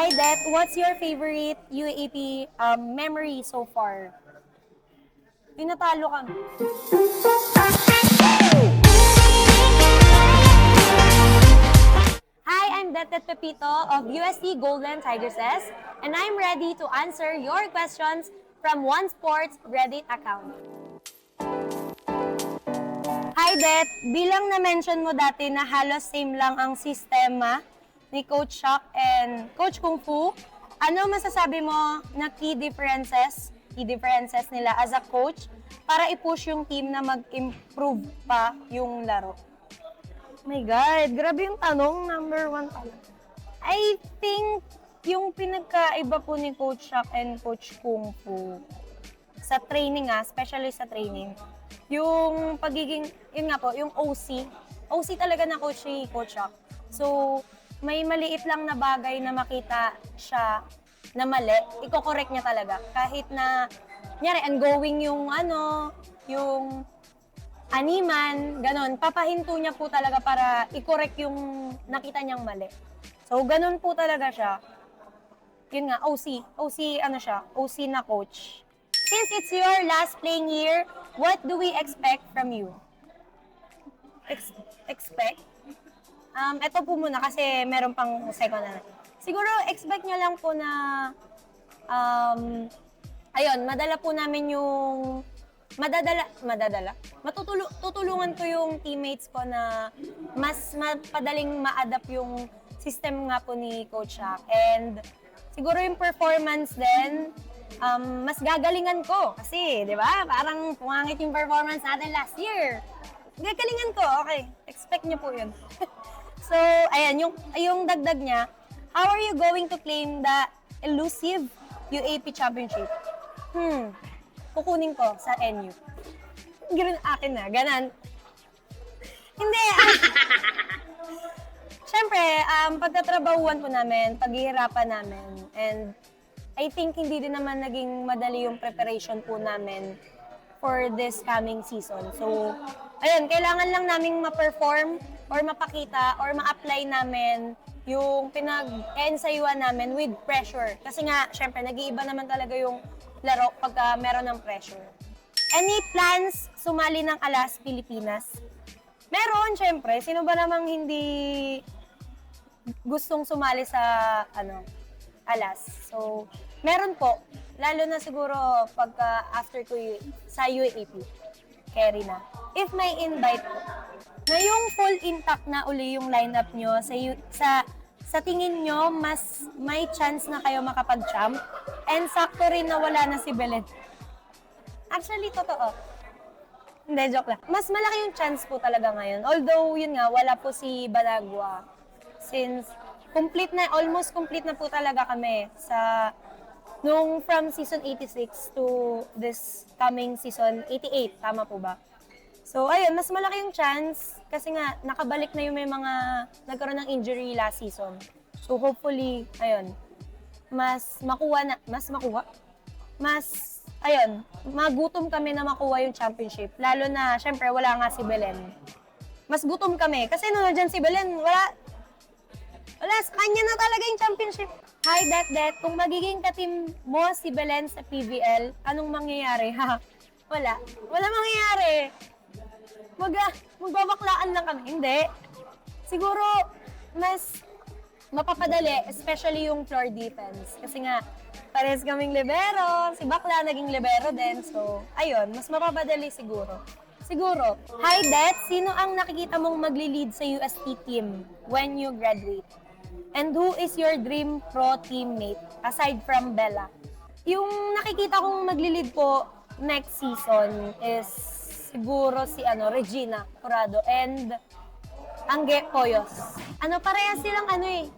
Hi, Det. What's your favorite UAP memory so far? Tinatalo kami. Hi, I'm Det Pepito of UST Golden Tigresses, and I'm ready to answer your questions from One Sports Reddit account. Hi, Det. Bilang na-mention mo dati na halos same lang ang sistema ni Coach Shock and Coach Kung Fu, ano masasabi mo na key differences nila as a coach para i-push yung team na mag-improve pa yung laro? Oh my God, grabe yung tanong, number one pala. I think yung pinagkaiba po ni Coach Shock and Coach Kung Fu sa training especially sa training, yung pagiging, yun nga po, yung OC. OC talaga na coach si Coach Shock. So, may maliit lang na bagay na makita siya na mali, i-correct niya talaga. Kahit na, nyari, ongoing yung yung animan, ganon, papahinto niya po talaga para i-correct yung nakita niyang mali. So, ganon po talaga siya. Yun nga, OC. OC na coach. Since it's your last playing year, what do we expect from you? Expect? Ito po muna kasi meron pang second na. Siguro, expect nyo lang po na, ayun, madala po namin yung, tutulungan ko yung teammates ko na mas mapadaling ma-adapt yung system nga po ni Coach Shock. And siguro yung performance din, mas gagalingan ko. Kasi, di ba, parang pumangit yung performance natin last year. Gagalingan ko, okay. Expect nyo po yun. So, ayan, yung dagdag niya, how are you going to claim the elusive UAP Championship? Kukunin ko sa NU. Ganoon akin na, ganan. Hindi, syempre, pagtatrabahuan po namin, paghihirapan namin, and I think hindi din naman naging madali yung preparation po namin for this coming season. So, ayun, kailangan lang naming ma-perform or mapakita or ma-apply namin yung pinag-ensayuan namin with pressure. Kasi nga, syempre, nag-iiba naman talaga yung laro pagka meron ng pressure. Any plans sumali ng Alas Pilipinas? Meron, syempre. Sino ba namang hindi gustong sumali sa Alas? So, meron po. Lalo na siguro pagka after ko sa UAP. Carry na. If may invite po. Ngayong full intact na uli yung lineup nyo, sa tingin nyo, mas may chance na kayo makapag-champ? And sakto rin na wala na si Belen. Actually, totoo. Hindi, joke lang. Mas malaki yung chance po talaga ngayon. Although, yun nga, wala po si Balagwa. Since almost complete na po talaga kami nung from season 86 to this coming season 88, tama po ba? So, ayun, mas malaki yung chance kasi nga, nakabalik na yung may mga nagkaroon ng injury last season. So, hopefully, ayun, magutom kami na makuha yung championship. Lalo na, syempre, wala nga si Belen. Mas gutom kami. Kasi nung nandiyan si Belen, wala, sa kanya na talaga yung championship. Hi, Det. Kung magiging ka-team mo si Belen sa PVL, anong mangyayari? Wala mangyayari. Magbabaklaan lang kami. Hindi. Siguro, mas mapapadali, especially yung floor defense. Kasi nga, parehas kaming libero. Si Bakla naging libero din. So, ayun, mas mapapadali siguro. Hi, Det. Sino ang nakikita mong magli-lead sa UST team when you graduate? And who is your dream pro teammate aside from Bella? Yung nakikita kong magli-lead po next season is siguro si Regina Corrado and Angge Poyos. Parehas silang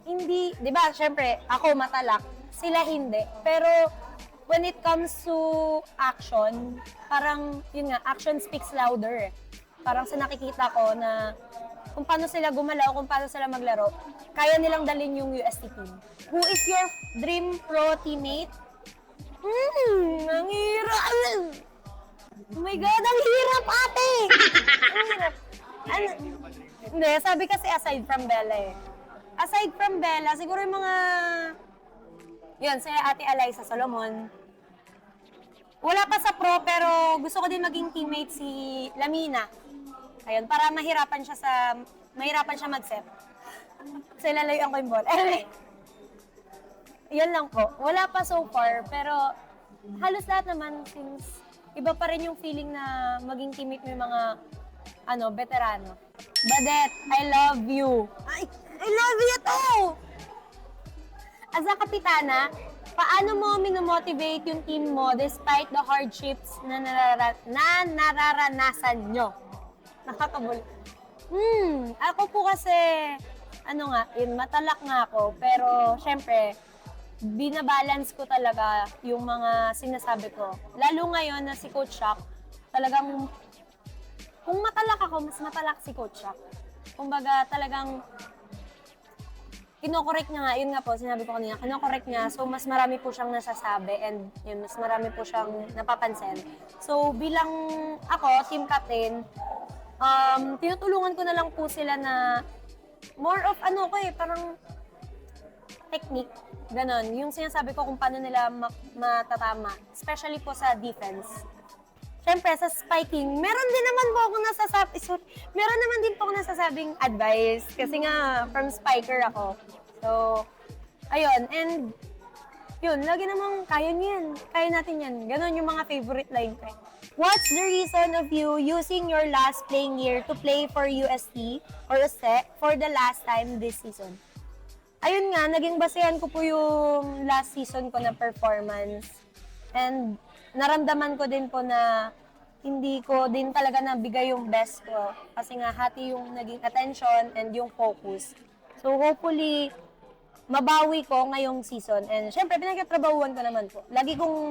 hindi, di ba, syempre, ako matalak, sila hindi. Pero when it comes to action, parang, yun nga, action speaks louder. Parang sa nakikita ko na kung paano sila gumalaw, kung paano sila maglaro, kaya nilang dalhin yung UST team. Who is your dream pro teammate? Ang hirap! Oh my God, ang hirap, ate! Ang hirap. Hindi, sabi kasi aside from Bella Aside from Bella, siguro yung mga Yun, si Ate Alyssa Solomon. Wala pa sa pro, pero gusto ko din maging teammate si Lamina. Ayun, para mahirapan siya mag-set. Kasi lalayuan ko yung ball. Anyway, yun lang po. Wala pa so far, pero halos lahat naman since iba pa rin yung feeling na maging teammate mo yung mga veterano. Badet, I love you. I love you too! As a kapitana, paano mo minomotivate yung team mo despite the hardships na nararanasan nyo? Nakakabul. Ako po kasi, matalak nga ako, pero syempre, binabalance ko talaga yung mga sinasabi ko. Lalo ngayon na si Coach Shock, talagang, kung matalak ako, mas matalak si Coach Shock. Kumbaga, talagang, kinokorek niya nga, yun nga po, sinabi ko kanina, kinokorek niya, so mas marami po siyang nasasabi and yun, mas marami po siyang napapansin. So bilang ako, team captain, tinutulungan ko na lang po sila na more of parang technique, ganon. Yung sinasabi ko kung paano nila matatama, especially po sa defense. Siyempre, sa spiking, meron naman din po ako nasasabing advice. Kasi nga, from spiker ako. So, ayun. And, yun, lagi namang kaya niyan. Kaya natin yan. Ganon yung mga favorite line ko. What's the reason of you using your last playing year to play for UST or UST for the last time this season? Ayun nga, naging basehan ko po yung last season ko na performance. And, naramdaman ko din po na hindi ko din talaga nabigay yung best ko. Kasi nga, hati yung naging attention and yung focus. So, hopefully, mabawi ko ngayong season. And, syempre, pinagkatrabahuan ko naman po. Lalo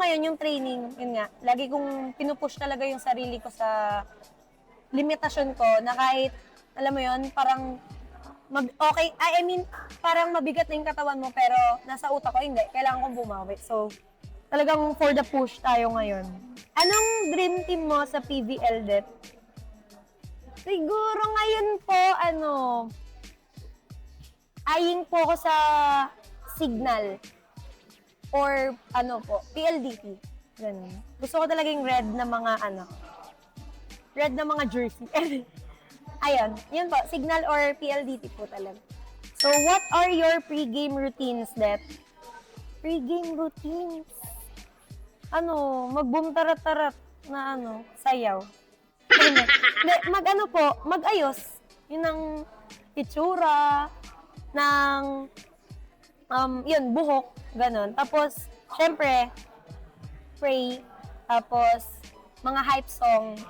ngayon yung training, yun nga, lagi kong pinupush talaga yung sarili ko sa limitasyon ko na kahit, alam mo yun, parang parang mabigat na yung katawan mo pero nasa utak ko, hindi. Kailangan kong bumawi. So, talagang for the push tayo ngayon. Anong dream team mo sa PVL, Det? Siguro ngayon po, eyeing po ako sa Signal. Or, PLDT. Ganun. Gusto ko talaga yung red na mga jersey. Ayun, yun po, Signal or PLDT po talaga. So, what are your pre-game routines, Det? Pre-game routines? Mag-boom tarat-tarat na sayaw. Hindi, mag-ayos. Yun ang itsura, yun, buhok, ganun. Tapos, syempre, pray, tapos, mga hype song,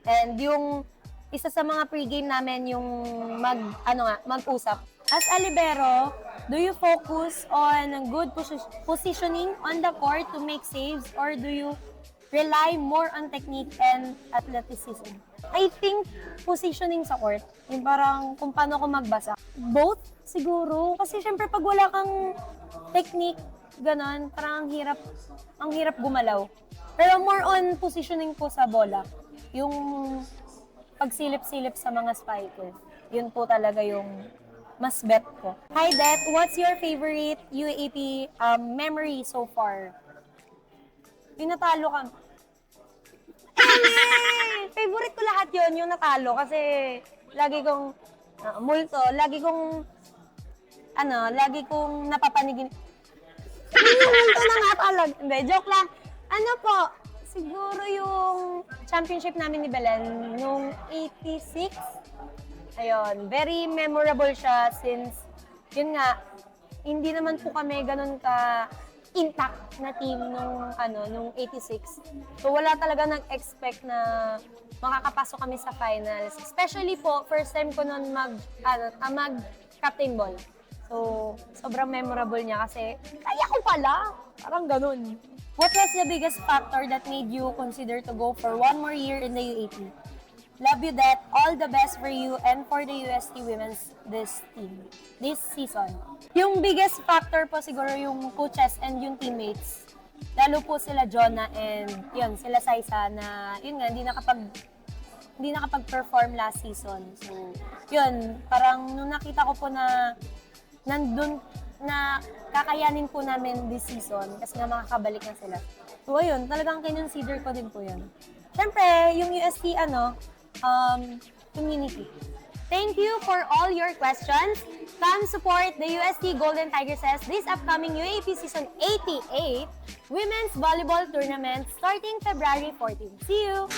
and yung isa sa mga pregame namin yung mag-usap. As a libero, do you focus on good positioning on the court to make saves or do you rely more on technique and athleticism? I think positioning sa court, yung parang kung paano ko magbasa. Both siguro, kasi syempre pag wala kang technique, ganon, parang ang hirap gumalaw. Pero more on positioning po sa bola. Yung pagsilip-silip sa mga spiker. Yun po talaga yung mas bet ko. Hi, Det. What's your favorite UAP memory so far? Yung natalo ka. Favorite ko lahat yun, yung natalo. Kasi lagi kong multo. Lagi kong napapanigin. Multo na nga talaga. Hindi, joke lang. Siguro yung championship namin ni Belen nung 86. Ayun, very memorable siya since, yun nga, hindi naman po kami ganun ka intact na team nung 86. So wala talaga nag-expect na makakapasok kami sa finals. Especially po, first time ko nun mag-captain ball. So, sobrang memorable niya kasi, kaya ko pala! Parang ganun. What was the biggest factor that made you consider to go for one more year in the UAP? Love you, Det. All the best for you and for the UST Women's this season. Yung biggest factor po siguro yung coaches and yung teammates. Lalo po sila Jonah and yun, sila Saisa na yun nga, hindi nakapag-perform last season. So, yun, parang nung nakita ko po na nandun na kakayanin po namin this season kasi nga makakabalik na sila. So, ayun, talagang kinonsider ko din po yun. Siyempre, yung UST, community. Thank you for all your questions. Come support the UST Golden Tigresses this upcoming UAP Season 88 Women's Volleyball Tournament starting February 14. See you!